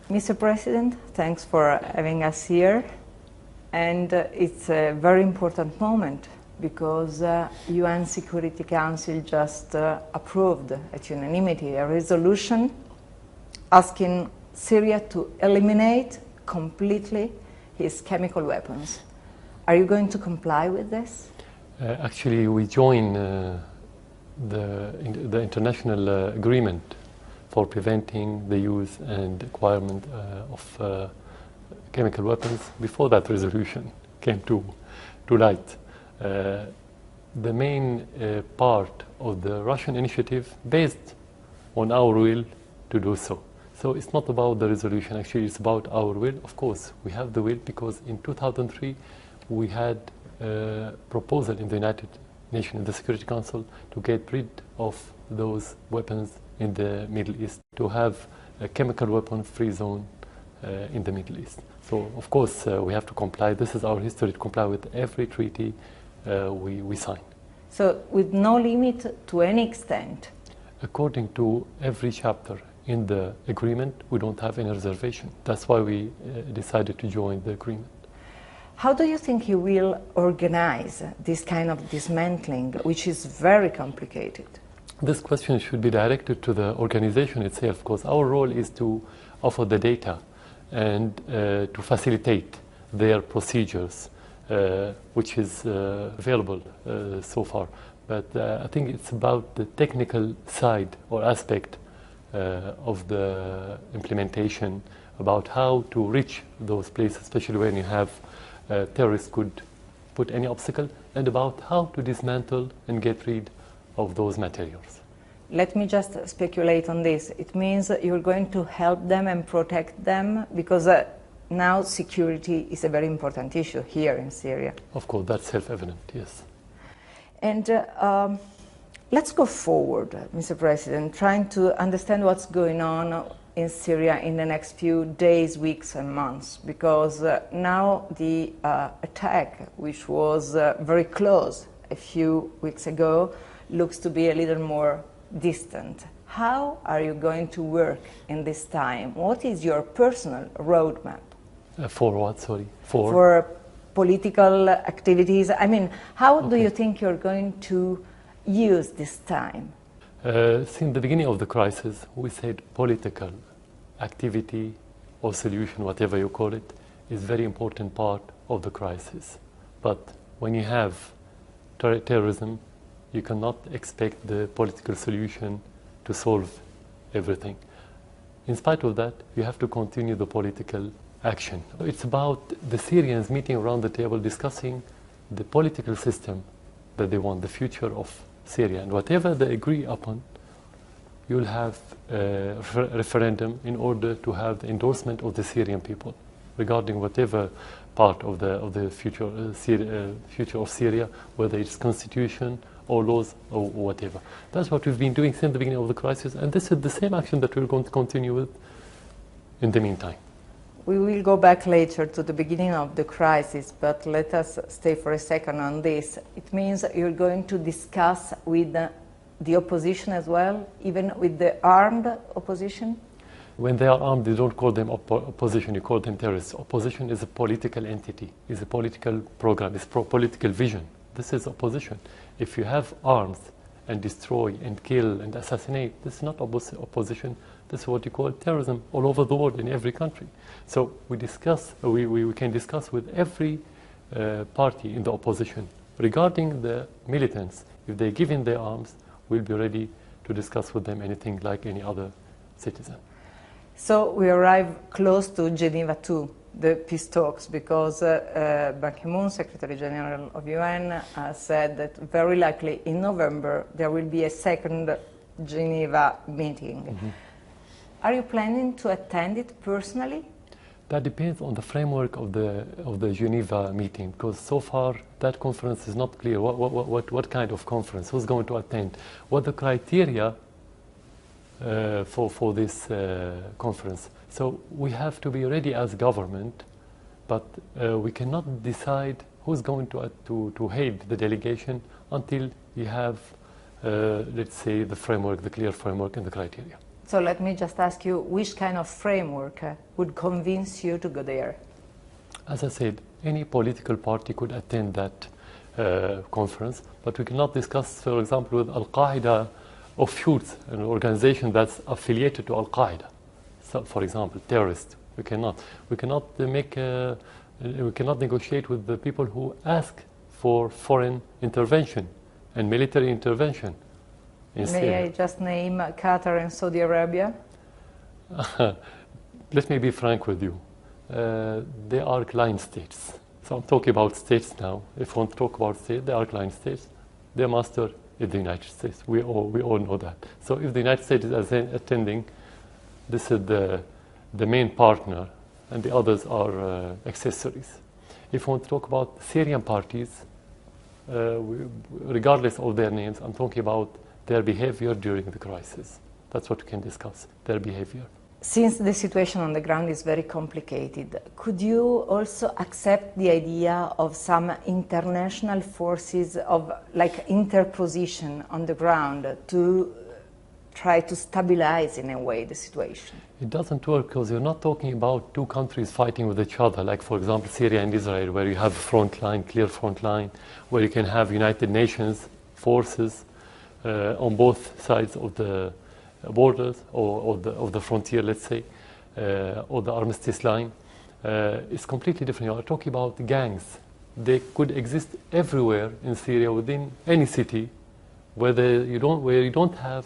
Mr. President, thanks for having us here. And it's a very important moment because UN Security Council just approved at unanimity a resolution asking Syria to eliminate completely its chemical weapons. Are you going to comply with this? Actually, we join the international agreement for preventing the use and acquirement of chemical weapons before that resolution came to light. The main part of the Russian initiative based on our will to do so. So it's not about the resolution, actually it's about our will. Of course, we have the will because in 2003 we had a proposal in the United Nations, in the Security Council, to get rid of those weapons in the Middle East, to have a chemical weapon-free zone in the Middle East. So, of course, we have to comply. This is our history, to comply with every treaty we sign. So, with no limit to any extent? According to every chapter in the agreement, we don't have any reservation. That's why we decided to join the agreement. How do you think you will organize this kind of dismantling, which is very complicated? This question should be directed to the organization itself, because our role is to offer the data and to facilitate their procedures, which is available so far. But I think it's about the technical side or aspect of the implementation, about how to reach those places, especially when you have terrorists could put any obstacle, and about how to dismantle and get rid of those materials. Let me just speculate on this. It means that you're going to help them and protect them because now security is a very important issue here in Syria. Of course, that's self-evident, yes. And let's go forward, Mr. President, trying to understand what's going on in Syria in the next few days, weeks and months, because now the attack, which was very close a few weeks ago, looks to be a little more distant. How are you going to work in this time? What is your personal roadmap? For what, sorry? For political activities. I mean, how do you think you're going to use this time? Since the beginning of the crisis, we said political activity or solution, whatever you call it, is a very important part of the crisis. But when you have terrorism, you cannot expect the political solution to solve everything. In spite of that, you have to continue the political action. It's about the Syrians meeting around the table discussing the political system that they want, the future of Syria. And whatever they agree upon, you'll have a referendum in order to have the endorsement of the Syrian people regarding whatever part of the future of Syria, whether it's constitution or laws or whatever. That's what we've been doing since the beginning of the crisis, and this is the same action that we're going to continue with in the meantime. We will go back later to the beginning of the crisis, but let us stay for a second on this. It means you're going to discuss with the opposition as well, even with the armed opposition? When they are armed, they don't call them opposition, you call them terrorists. Opposition is a political entity, is a political program, is political vision. This is opposition. If you have arms and destroy and kill and assassinate, this is not opposition. This is what you call terrorism all over the world in every country. So we can discuss with every party in the opposition regarding the militants. If they give in their arms, we'll be ready to discuss with them anything like any other citizen. So we arrive close to Geneva II, the peace talks, because Ban Ki-moon, Secretary General of UN, said that very likely in November there will be a second Geneva meeting. Mm-hmm. Are you planning to attend it personally? That depends on the framework of the Geneva meeting, because so far that conference is not clear. What kind of conference? Who's going to attend? What the criteria for this conference? So we have to be ready as government, but we cannot decide who's going to head the delegation until you have, let's say, the framework, the clear framework and the criteria. So let me just ask you, which kind of framework would convince you to go there? As I said, any political party could attend that conference, but we cannot discuss, for example, with Al-Qaeda offshoots, an organization that's affiliated to Al-Qaeda. So, for example, terrorists. We cannot negotiate with the people who ask for foreign intervention and military intervention in Syria. May I just name Qatar and Saudi Arabia? Let me be frank with you. They are client states. So I'm talking about states now. If we want to talk about states, they are client states. Their master is the United States. We all know that. So if the United States is attending, this is the main partner, and the others are accessories. If we want to talk about Syrian parties, regardless of their names, I'm talking about their behavior during the crisis. That's what we can discuss, their behavior. Since the situation on the ground is very complicated, could you also accept the idea of some international forces of like interposition on the ground to try to stabilize in a way the situation? It doesn't work because you're not talking about two countries fighting with each other, like for example Syria and Israel, where you have a front line, clear front line, where you can have United Nations forces on both sides of the borders or the frontier, let's say, or the armistice line. It's completely different. You are talking about gangs. They could exist everywhere in Syria, within any city, where you don't have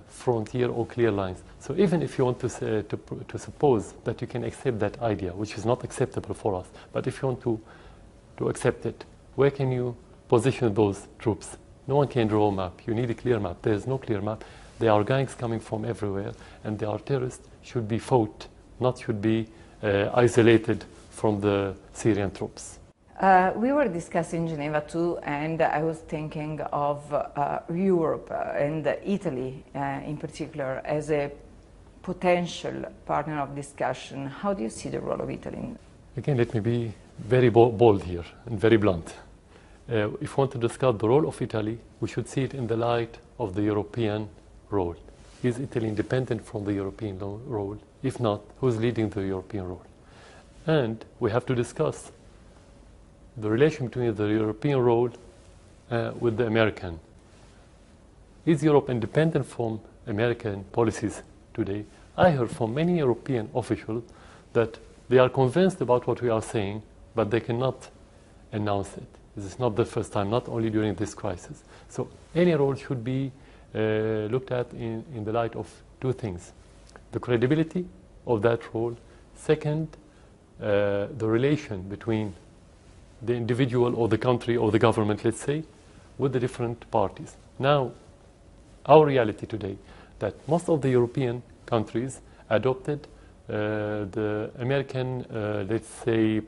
frontier or clear lines. So even if you want to suppose that you can accept that idea, which is not acceptable for us, but if you want to accept it, where can you position those troops? No one can draw a map. You need a clear map. There is no clear map. There are gangs coming from everywhere, and they are terrorists, should be fought, not should be isolated from the Syrian troops. We were discussing Geneva too, and I was thinking of Europe and Italy in particular as a potential partner of discussion. How do you see the role of Italy? Again, let me be very bold here and very blunt. If we want to discuss the role of Italy, we should see it in the light of the European role. Is Italy independent from the European role? If not, who's leading the European role? And we have to discuss the relation between the European role with the American. Is Europe independent from American policies today? I heard from many European officials that they are convinced about what we are saying, but they cannot announce it. This is not the first time, not only during this crisis. So any role should be looked at in the light of two things: the credibility of that role. Second, the relation between the individual or the country or the government, let's say, with the different parties. Now, our reality today, that most of the European countries adopted the American, let's say,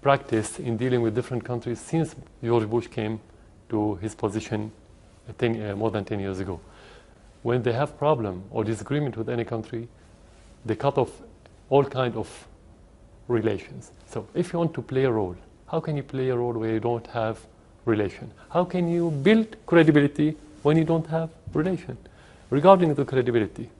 practice in dealing with different countries since George Bush came to his position more than 10 years ago. When they have problem or disagreement with any country, they cut off all kind of relations. So if you want to play a role, how can you play a role where you don't have relation? How can you build credibility when you don't have relation? Regarding the credibility,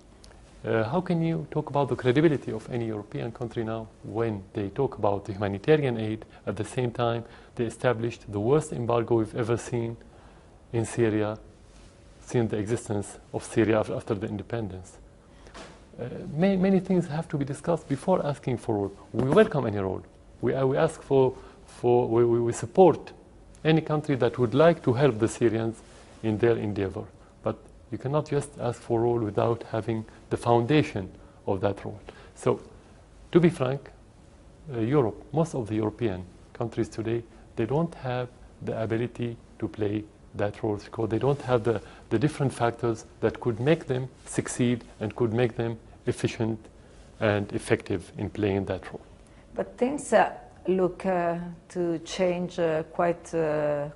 how can you talk about the credibility of any European country now when they talk about the humanitarian aid, at the same time they established the worst embargo we've ever seen in Syria since the existence of Syria after the independence? Many things have to be discussed before asking for role. We welcome any role. We ask we support any country that would like to help the Syrians in their endeavor. But you cannot just ask for a role without having the foundation of that role. So, to be frank, Europe, most of the European countries today, they don't have the ability to play that role because they don't have the different factors that could make them succeed and could make them efficient and effective in playing that role. But things look to change quite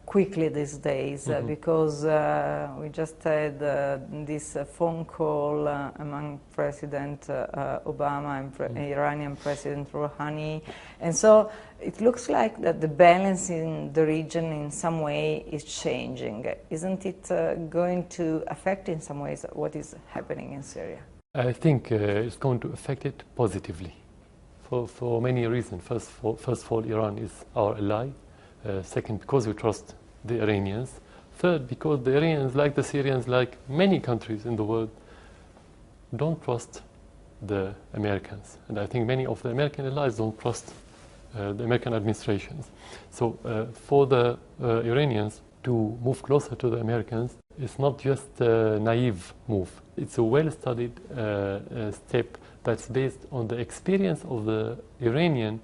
quickly these days because we just had this phone call among President Obama and Iranian President Rouhani, and so it looks like that the balance in the region in some way is changing. Isn't it going to affect in some ways what is happening in Syria? I think it's going to affect it positively. For many reasons. First of all, Iran is our ally. Second, because we trust the Iranians. Third, because the Iranians, like the Syrians, like many countries in the world, don't trust the Americans. And I think many of the American allies don't trust the American administrations. So for the Iranians to move closer to the Americans, it's not just a naive move. It's a well-studied step that's based on the experience of the Iranians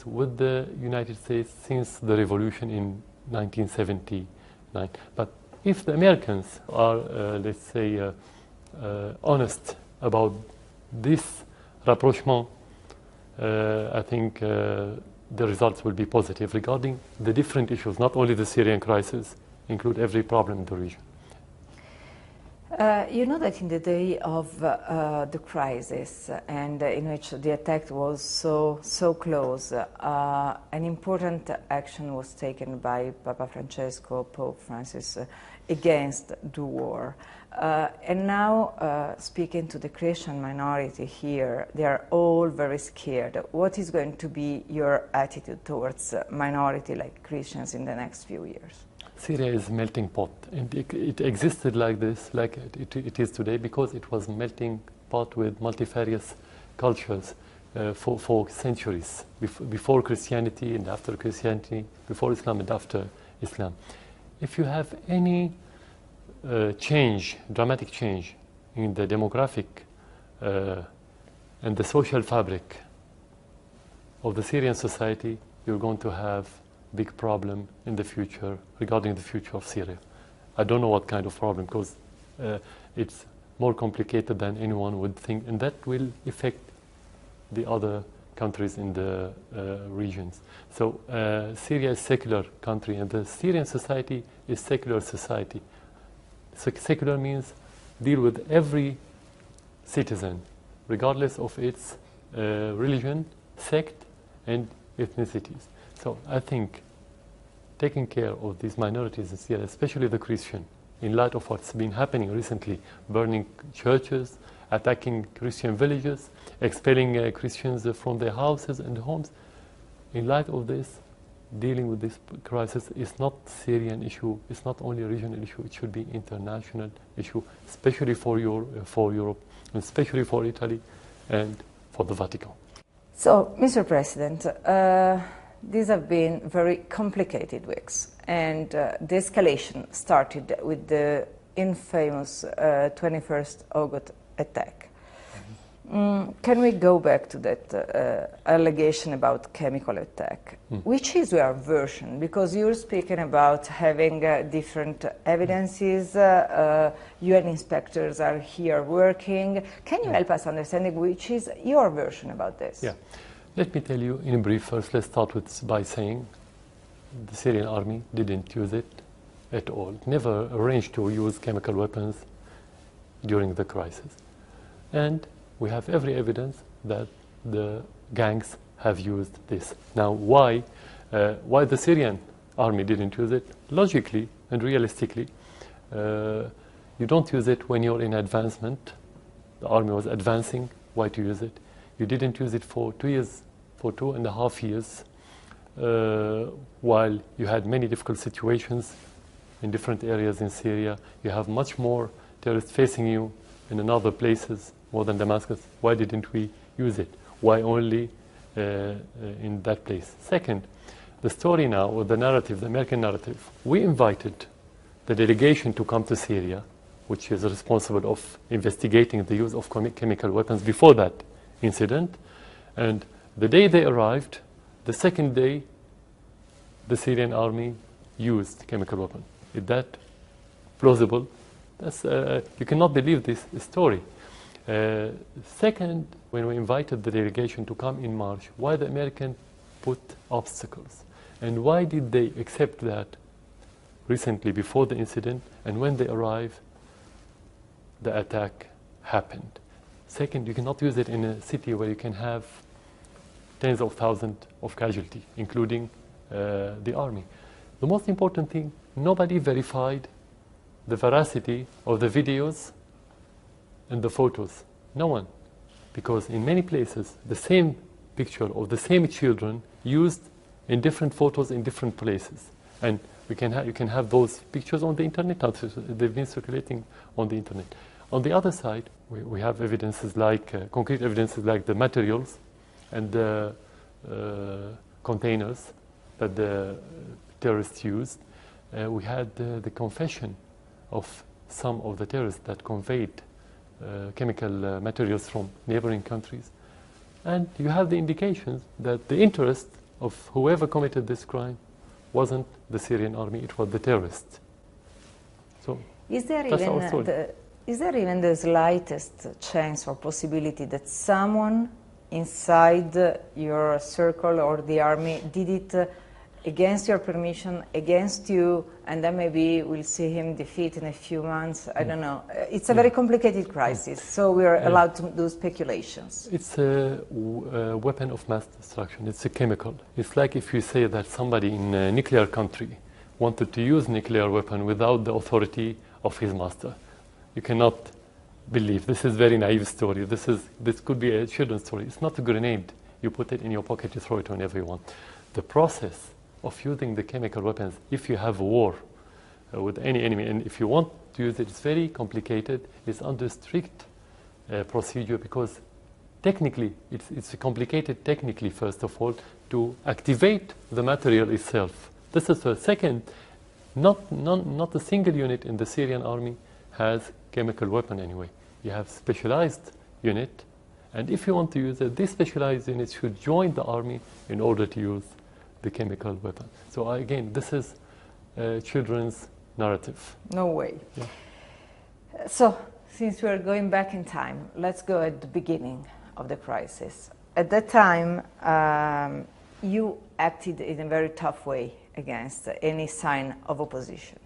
with the United States since the revolution in 1979. But if the Americans are, let's say, honest about this rapprochement, I think the results will be positive regarding the different issues, not only the Syrian crisis, include every problem in the region. You know that in the day of the crisis and in which the attack was so close, an important action was taken by Papa Francesco, Pope Francis, against the war. And now, speaking to the Christian minority here, they are all very scared. What is going to be your attitude towards minority like Christians in the next few years? Syria is a melting pot, and it existed like this, like it is today, because it was a melting pot with multifarious cultures for centuries, before Christianity and after Christianity, before Islam and after Islam. If you have any dramatic change in the demographic and the social fabric of the Syrian society, you're going to have big problem in the future regarding the future of Syria. I don't know what kind of problem, because it's more complicated than anyone would think, and that will affect the other countries in the regions. So Syria is a secular country, and the Syrian society is secular society. So secular means deal with every citizen, regardless of its religion, sect, and ethnicities. So I think taking care of these minorities in Syria, especially the Christian, in light of what's been happening recently, burning churches, attacking Christian villages, expelling Christians from their houses and homes, in light of this, dealing with this crisis is not Syrian issue, it's not only a regional issue, it should be international issue, especially for Europe, and especially for Italy and for the Vatican. So, Mr. President, these have been very complicated weeks, and the escalation started with the infamous 21st August attack. Can we go back to that allegation about chemical attack? Which is your version? Because you're speaking about having different evidences, UN inspectors are here working. Can you help us understanding which is your version about this? Yeah. Let me tell you in brief first. Let's start by saying the Syrian army didn't use it at all. It never arranged to use chemical weapons during the crisis. And we have every evidence that the gangs have used this. Now, why the Syrian army didn't use it? Logically and realistically, you don't use it when you're in advancement. The army was advancing. Why to use it? You didn't use it for 2 years, for 2.5 years, while you had many difficult situations in different areas in Syria. You have much more terrorists facing you in other places, more than Damascus. Why didn't we use it? Why only in that place? Second, the story now, or the narrative, the American narrative, we invited the delegation to come to Syria, which is responsible of investigating the use of chemical weapons before that incident. And the day they arrived, the second day, the Syrian army used chemical weapons. Is that plausible? You cannot believe this story. Second, when we invited the delegation to come in March, why the Americans put obstacles? And why did they accept that recently before the incident, and when they arrived, the attack happened? Second, you cannot use it in a city where you can have tens of thousands of casualties, including the army. The most important thing, nobody verified the veracity of the videos and the photos. No one. Because in many places, the same picture of the same children used in different photos in different places. And you can have those pictures on the internet. They've been circulating on the internet. On the other side, we have evidences like, concrete evidences like the materials and the containers that the terrorists used. We had the confession of some of the terrorists that conveyed chemical materials from neighboring countries. And you have the indications that the interest of whoever committed this crime wasn't the Syrian army, it was the terrorists. So is there even the slightest chance or possibility that someone inside your circle or the army did it against your permission, against you, and then maybe we'll see him defeat in a few months? I don't know. It's a very complicated crisis, so we're allowed to do speculations. It's a weapon of mass destruction. It's a chemical. It's like if you say that somebody in a nuclear country wanted to use nuclear weapon without the authority of his master. You cannot believe. This is a very naive story. This could be a children's story. It's not a grenade. You put it in your pocket, you throw it whenever you want. The process of using the chemical weapons, if you have a war with any enemy, and if you want to use it, it's very complicated. It's under strict procedure, because technically, it's complicated technically, first of all, to activate the material itself. This is the second. Not a single unit in the Syrian army has chemical weapon anyway. You have specialized unit, and if you want to use it, this specialized unit should join the army in order to use the chemical weapon. So again, this is a children's narrative. No way. Yeah. So, since we're going back in time, let's go at the beginning of the crisis. At that time, you acted in a very tough way against any sign of opposition.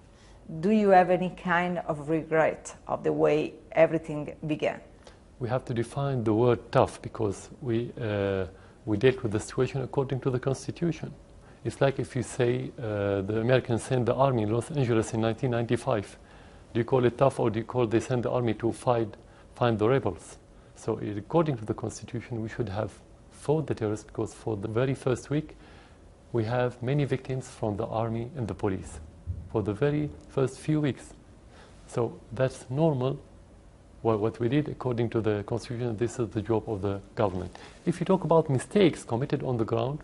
Do you have any kind of regret of the way everything began? We have to define the word tough, because we dealt with the situation according to the Constitution. It's like if you say the Americans sent the army in Los Angeles in 1995. Do you call it tough, or do you call they send the army to find the rebels? So according to the Constitution, we should have fought the terrorists, because for the very first week, we have many victims from the army and the police. For the very first few weeks. So that's normal. What we did according to the Constitution, this is the job of the government. If you talk about mistakes committed on the ground,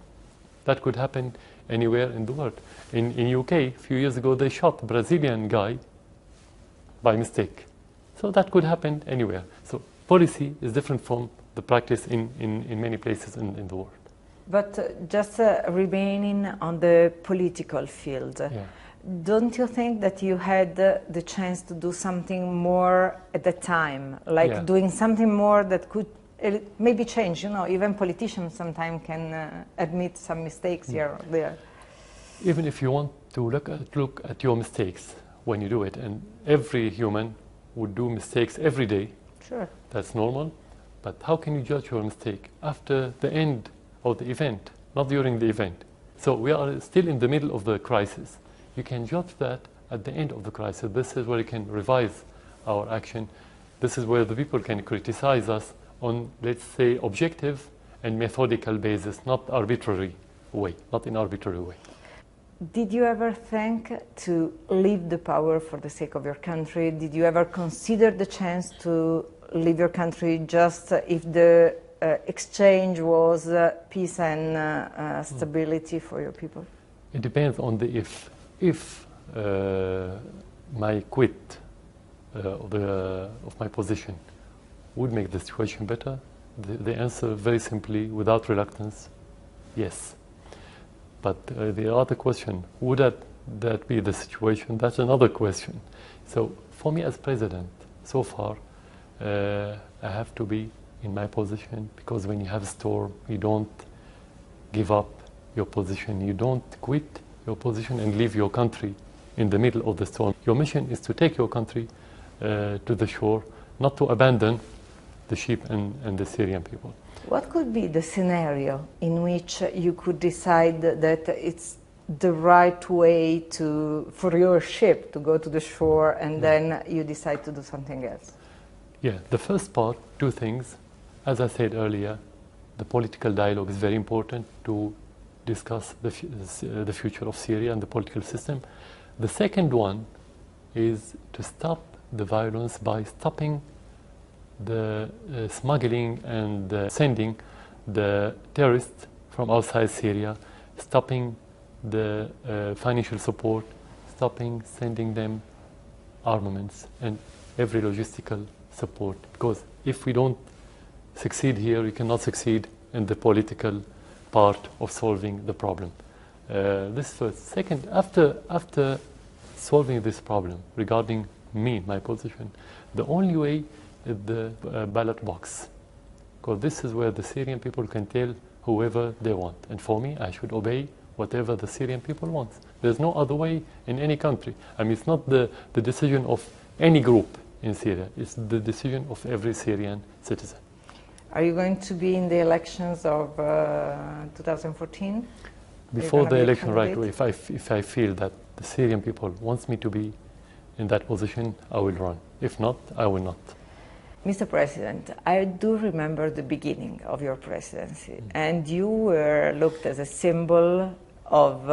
that could happen anywhere in the world. In UK, a few years ago, they shot a Brazilian guy by mistake. So that could happen anywhere. So policy is different from the practice in many places in the world. But just remaining on the political field, don't you think that you had the chance to do something more at the time, like doing something more that could maybe change? You know, even politicians sometimes can admit some mistakes here or there. Even if you want to look at your mistakes when you do it, and every human would do mistakes every day. Sure. That's normal. But how can you judge your mistake after the end of the event, not during the event? So we are still in the middle of the crisis. You can judge that at the end of the crisis. This is where you can revise our action. This is where the people can criticize us on, let's say, objective and methodical basis, not arbitrary way, not in arbitrary way. Did you ever think to leave the power for the sake of your country? Did you ever consider the chance to leave your country just if the exchange was peace and stability for your people? It depends on the if. If my quit of my position would make the situation better, the answer very simply, without reluctance, yes. But the other question, would that be the situation? That's another question. So for me as president, so far, I have to be in my position, because when you have a storm, you don't give up your position. You don't quit your position and leave your country in the middle of the storm. Your mission is to take your country to the shore, not to abandon the sheep and the Syrian people. What could be the scenario in which you could decide that it's the right way for your ship to go to the shore, and then you decide to do something else? Yeah, the first part, two things. As I said earlier, the political dialogue is very important to discuss the future of Syria and the political system. The second one is to stop the violence by stopping the smuggling and sending the terrorists from outside Syria, stopping the financial support, stopping sending them armaments and every logistical support. Because if we don't succeed here, we cannot succeed in the political part of solving the problem. This first. Second, after solving this problem regarding me, my position, the only way is the ballot box. Because this is where the Syrian people can tell whoever they want. And for me, I should obey whatever the Syrian people want. There's no other way in any country. I mean, it's not the decision of any group in Syria. It's the decision of every Syrian citizen. Are you going to be in the elections of 2014? Before the election, right away, if I feel that the Syrian people wants me to be in that position, I will run. If not, I will not. Mr. President, I do remember the beginning of your presidency, and you were looked as a symbol of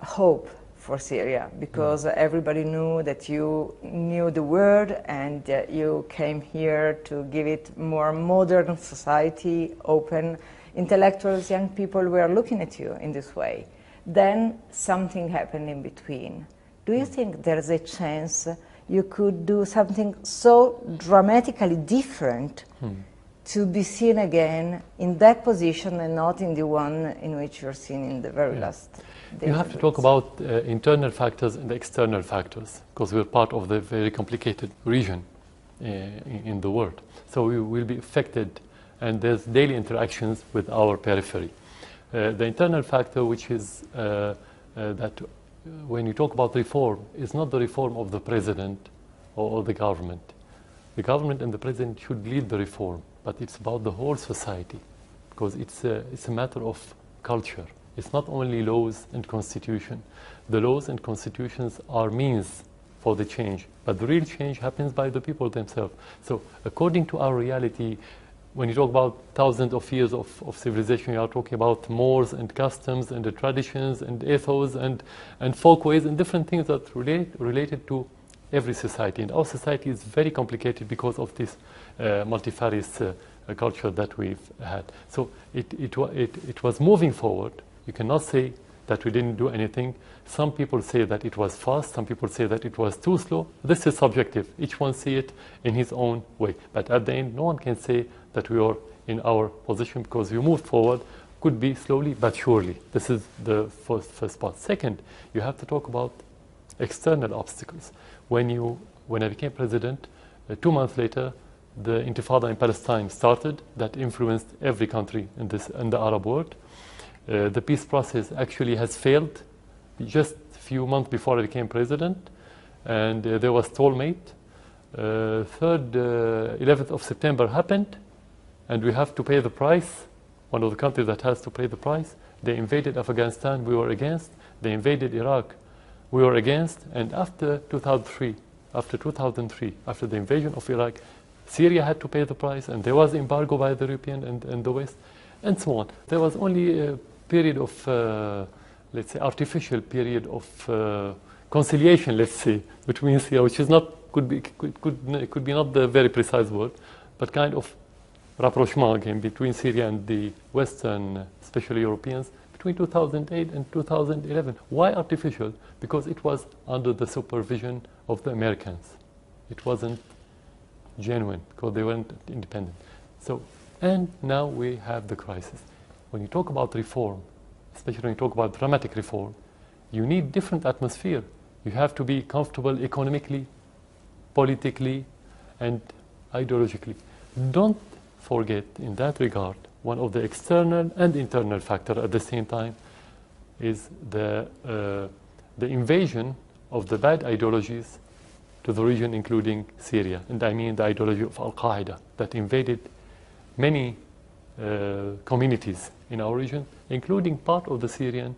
hope for Syria, because everybody knew that you knew the word, and you came here to give it more modern society, open. Intellectuals, young people were looking at you in this way. Then something happened in between. Do you think there's a chance you could do something so dramatically different to be seen again in that position and not in the one in which you're seen in the very last days? You have to talk about internal factors and external factors, because we're part of the very complicated region in the world. So we will be affected, and there's daily interactions with our periphery. The internal factor, which is that when you talk about reform, it's not the reform of the president or the government. The government and the president should lead the reform, but it's about the whole society, because it's a matter of culture. It's not only laws and constitution. The laws and constitutions are means for the change, but the real change happens by the people themselves. So according to our reality, when you talk about thousands of years of civilization, you are talking about mores and customs and the traditions and ethos and folkways and different things that related to every society. And our society is very complicated because of this multifarious culture that we've had. So it was moving forward. You cannot say that we didn't do anything. Some people say that it was fast. Some people say that it was too slow. This is subjective. Each one see it in his own way. But at the end, no one can say that we are in our position, because we moved forward, could be slowly but surely. This is the first part. Second, you have to talk about external obstacles. When I became president, 2 months later, the Intifada in Palestine started. That influenced every country in the Arab world. The peace process actually has failed just a few months before I became president, and there was stalemate. 11th of September happened, and we have to pay the price. One of the countries that has to pay the price. They invaded Afghanistan, we were against. They invaded Iraq, we were against. And after 2003, after the invasion of Iraq, Syria had to pay the price, and there was embargo by the European and the West, and so on. There was only a period of, let's say, artificial period of conciliation, let's say, between Syria, which is not could be not the very precise word, but kind of rapprochement again between Syria and the Western, especially Europeans, between 2008 and 2011. Why artificial? Because it was under the supervision of the Americans. It wasn't genuine, because they weren't independent. So, and now we have the crisis. When you talk about reform, especially when you talk about dramatic reform, you need different atmosphere. You have to be comfortable economically, politically, and ideologically. Don't forget, in that regard, one of the external and internal factors at the same time is the invasion of the bad ideologies to the region, including Syria. And I mean the ideology of al-Qaeda that invaded many communities in our region, including part of the Syrian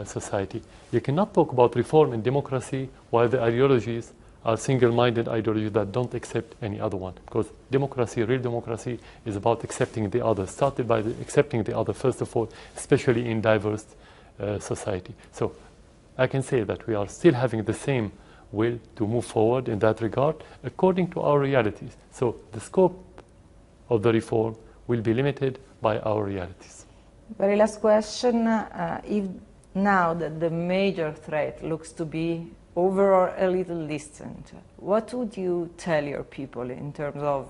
society. You cannot talk about reform and democracy while the ideologies are single-minded ideologies that don't accept any other one. Because democracy, real democracy, is about accepting the other. Started by accepting the other, first of all, especially in diverse society. So I can say that we are still having the same will to move forward in that regard according to our realities. So the scope of the reform will be limited by our realities. Very last question. If now that the major threat looks to be over or a little distant, what would you tell your people in terms of,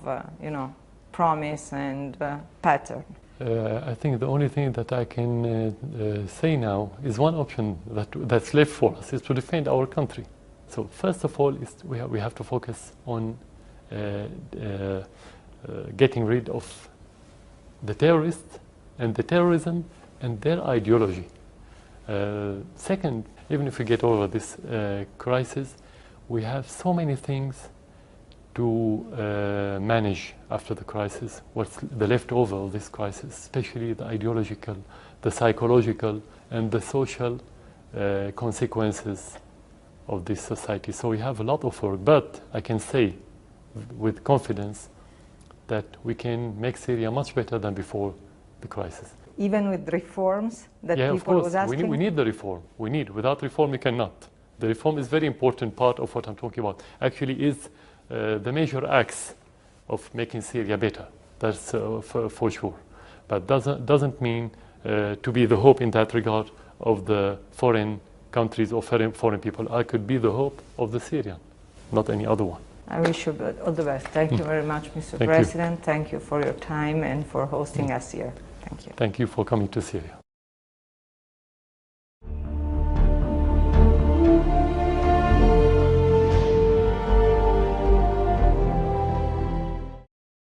promise and pattern? I think the only thing that I can say now is one option that's left for us is to defend our country. So first of all, we have to focus on getting rid of the terrorists and the terrorism and their ideology. Second, even if we get over this crisis, we have so many things to manage after the crisis, what's the leftover of this crisis, especially the ideological, the psychological, and the social consequences of this society. So we have a lot of work, but I can say with confidence that we can make Syria much better than before the crisis. Even with reforms that yeah, people was asking? We need the reform. Without reform, we cannot. The reform is a very important part of what I'm talking about. Actually, is the major axe of making Syria better. That's for sure. But doesn't mean to be the hope in that regard of the foreign countries or foreign people. I could be the hope of the Syrian, not any other one. I wish you all the best. Thank you very much, Mr. President. Thank you for your time and for hosting us here. Thank you. Thank you for coming to Syria.